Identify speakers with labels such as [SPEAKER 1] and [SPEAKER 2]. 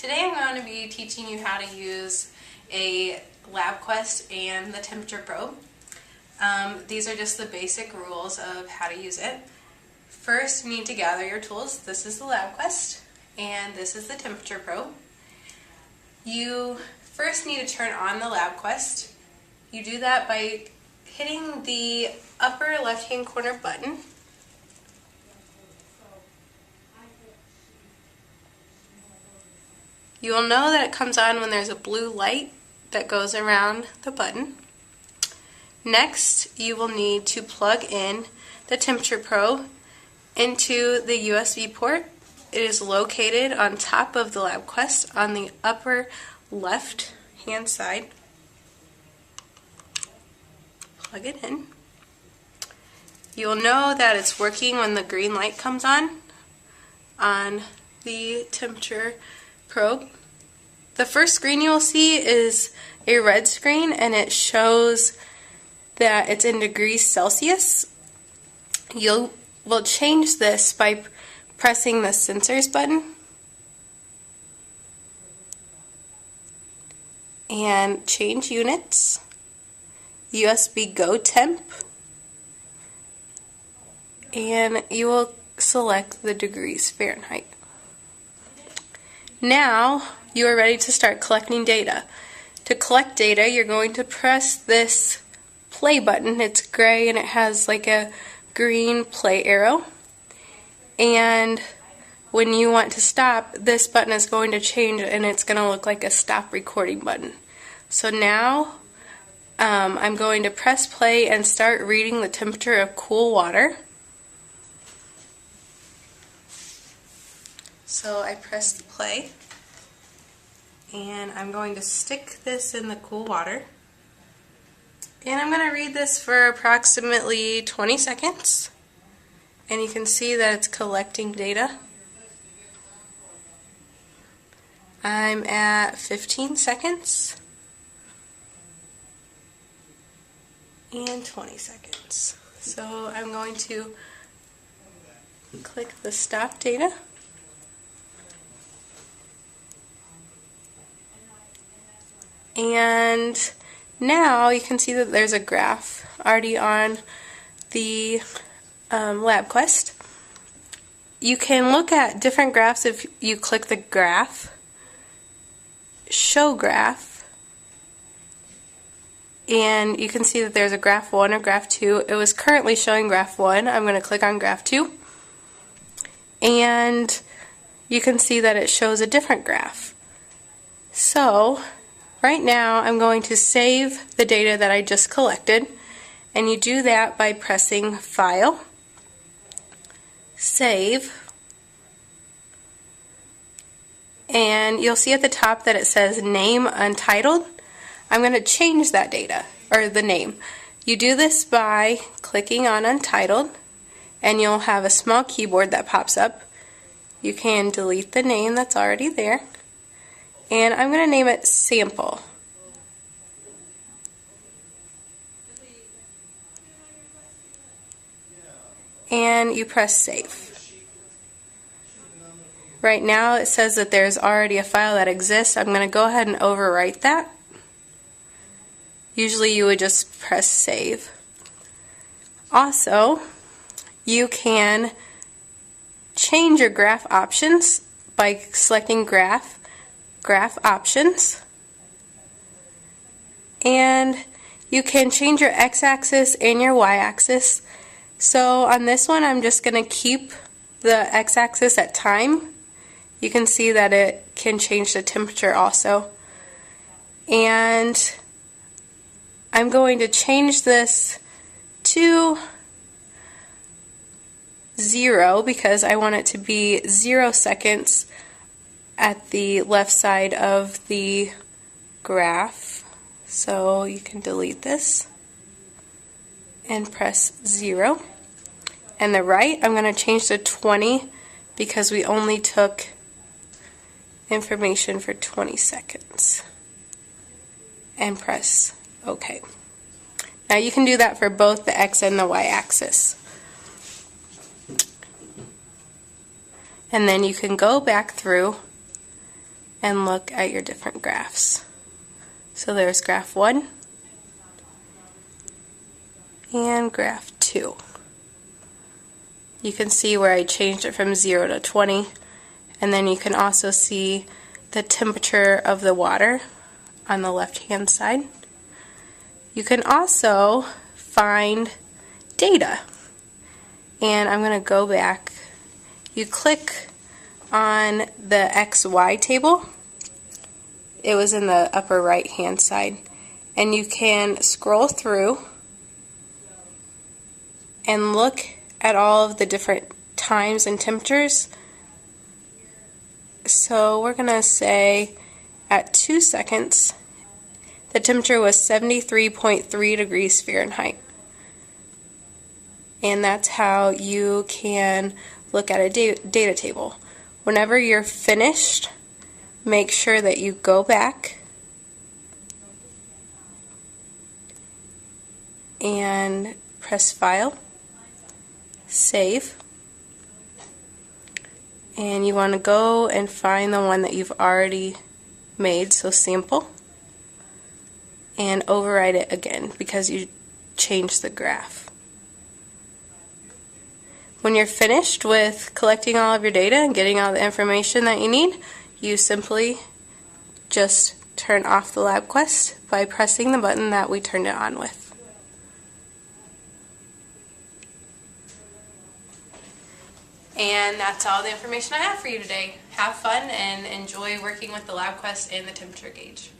[SPEAKER 1] Today I'm going to be teaching you how to use a LabQuest and the temperature probe. These are just the basic rules of how to use it. First, you need to gather your tools. This is the LabQuest and this is the temperature probe. You first need to turn on the LabQuest. You do that by hitting the upper left-hand corner button. You will know that it comes on when there's a blue light that goes around the button. Next, you will need to plug in the temperature probe into the USB port. It is located on top of the LabQuest on the upper left hand side. Plug it in. You will know that it's working when the green light comes on the temperature probe. The first screen you will see is a red screen and it shows that it's in degrees Celsius. You will change this by pressing the sensors button and change units, USB go temp, and you will select the degrees Fahrenheit. Now you are ready to start collecting data. To collect data, you're going to press this play button. It's gray and it has like a green play arrow. And when you want to stop, this button is going to change and it's going to look like a stop recording button. So now I'm going to press play and start reading the temperature of cool water. So I pressed play and I'm going to stick this in the cool water and I'm going to read this for approximately 20 seconds and you can see that it's collecting data. I'm at 15 seconds and 20 seconds. So I'm going to click the stop data. And now you can see that there's a graph already on the LabQuest. You can look at different graphs if you click the graph, show graph, and you can see that there's a graph 1 or graph 2. It was currently showing graph 1. I'm going to click on graph 2 and you can see that it shows a different graph. So right now I'm going to save the data that I just collected, and you do that by pressing File, Save, and you'll see at the top that it says Name Untitled. I'm going to change that data, or the name. You do this by clicking on Untitled and you'll have a small keyboard that pops up. You can delete the name that's already there. And I'm going to name it Sample. And you press Save. Right now it says that there's already a file that exists. I'm going to go ahead and overwrite that. Usually you would just press Save. Also, you can change your graph options by selecting Graph Options, and you can change your x-axis and your y-axis. So on this one I'm just going to keep the x-axis at time. You can see that it can change the temperature also, and I'm going to change this to 0 because I want it to be 0 seconds at the left side of the graph. So you can delete this and press 0. And the right, I'm going to change to 20 because we only took information for 20 seconds. And press OK. Now you can do that for both the X and the Y axis. And then you can go back through and look at your different graphs. So there's graph 1 and graph 2. You can see where I changed it from 0 to 20, and then you can also see the temperature of the water on the left hand side. You can also find data, and I'm going to go back. You click on the XY table. It was in the upper right hand side, and you can scroll through and look at all of the different times and temperatures. So we're going to say at 2 seconds the temperature was 73.3 degrees Fahrenheit. And that's how you can look at a data table. Whenever you're finished, make sure that you go back and press File, Save, and you want to go and find the one that you've already made, so Sample, and override it again because you changed the graph. When you're finished with collecting all of your data and getting all the information that you need, you simply just turn off the LabQuest by pressing the button that we turned it on with. And that's all the information I have for you today. Have fun and enjoy working with the LabQuest and the temperature gauge.